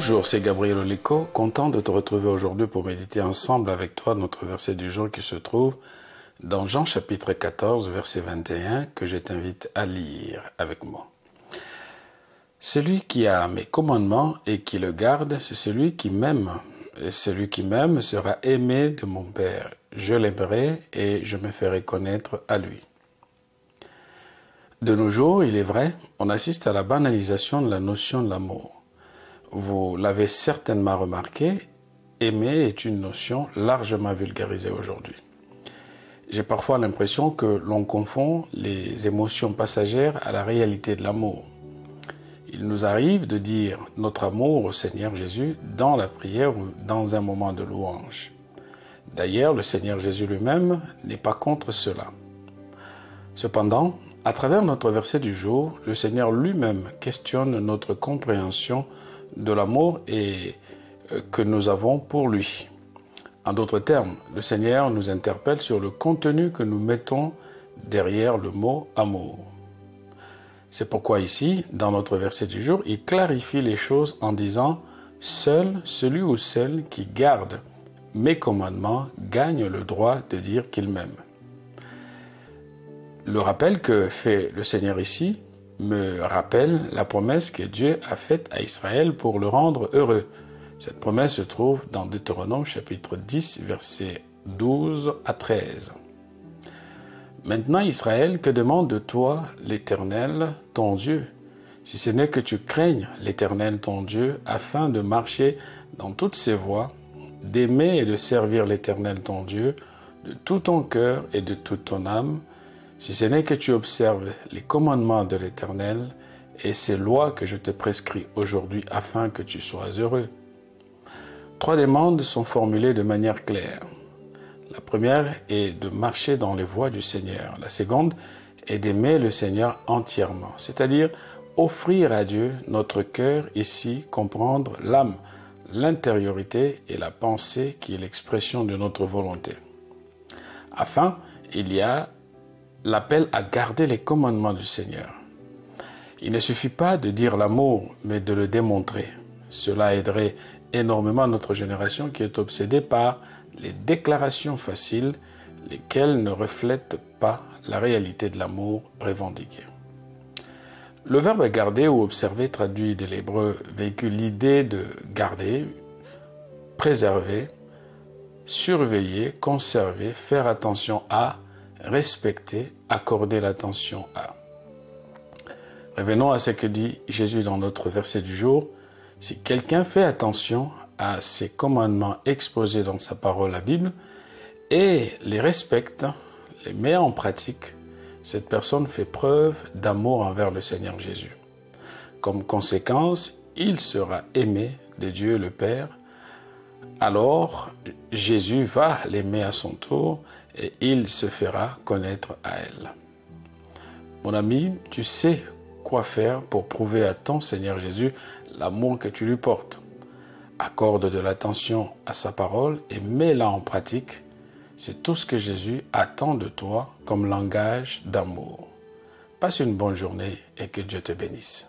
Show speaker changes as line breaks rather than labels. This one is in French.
Bonjour, c'est Gabriel Oliko, content de te retrouver aujourd'hui pour méditer ensemble avec toi notre verset du jour qui se trouve dans Jean chapitre 14, verset 21, que je t'invite à lire avec moi. Celui qui a mes commandements et qui le garde, c'est celui qui m'aime. Et celui qui m'aime sera aimé de mon Père. Je l'aimerai et je me ferai connaître à lui. De nos jours, il est vrai, on assiste à la banalisation de la notion de l'amour. Vous l'avez certainement remarqué, aimer est une notion largement vulgarisée aujourd'hui. J'ai parfois l'impression que l'on confond les émotions passagères à la réalité de l'amour. Il nous arrive de dire notre amour au Seigneur Jésus dans la prière ou dans un moment de louange. D'ailleurs, le Seigneur Jésus lui-même n'est pas contre cela. Cependant, à travers notre verset du jour, le Seigneur lui-même questionne notre compréhension de l'amour que nous avons pour lui. En d'autres termes, le Seigneur nous interpelle sur le contenu que nous mettons derrière le mot amour. C'est pourquoi ici, dans notre verset du jour, il clarifie les choses en disant « Seul celui ou celle qui garde mes commandements gagne le droit de dire qu'il m'aime. » Le rappel que fait le Seigneur ici me rappelle la promesse que Dieu a faite à Israël pour le rendre heureux. Cette promesse se trouve dans Deutéronome chapitre 10, versets 12 à 13. Maintenant Israël, que demande de toi l'Éternel, ton Dieu, si ce n'est que tu craignes l'Éternel, ton Dieu, afin de marcher dans toutes ses voies, d'aimer et de servir l'Éternel, ton Dieu, de tout ton cœur et de toute ton âme, si ce n'est que tu observes les commandements de l'Éternel et ces lois que je te prescris aujourd'hui afin que tu sois heureux. 3 demandes sont formulées de manière claire. La première est de marcher dans les voies du Seigneur. La seconde est d'aimer le Seigneur entièrement, c'est-à-dire offrir à Dieu notre cœur, ici comprendre l'âme, l'intériorité et la pensée qui est l'expression de notre volonté. Enfin, il y a l'appel à garder les commandements du Seigneur. Il ne suffit pas de dire l'amour, mais de le démontrer. Cela aiderait énormément notre génération qui est obsédée par les déclarations faciles, lesquelles ne reflètent pas la réalité de l'amour revendiqué. Le verbe garder ou observer traduit de l'hébreu véhicule l'idée de garder, préserver, surveiller, conserver, faire attention à, respecter, accorder l'attention à. Revenons à ce que dit Jésus dans notre verset du jour. Si quelqu'un fait attention à ces commandements exposés dans sa parole, la Bible, et les respecte, les met en pratique, cette personne fait preuve d'amour envers le Seigneur Jésus. Comme conséquence, il sera aimé de Dieu le Père. Alors, Jésus va l'aimer à son tour et il se fera connaître à elle. Mon ami, tu sais quoi faire pour prouver à ton Seigneur Jésus l'amour que tu lui portes. Accorde de l'attention à sa parole et mets-la en pratique. C'est tout ce que Jésus attend de toi comme langage d'amour. Passe une bonne journée et que Dieu te bénisse.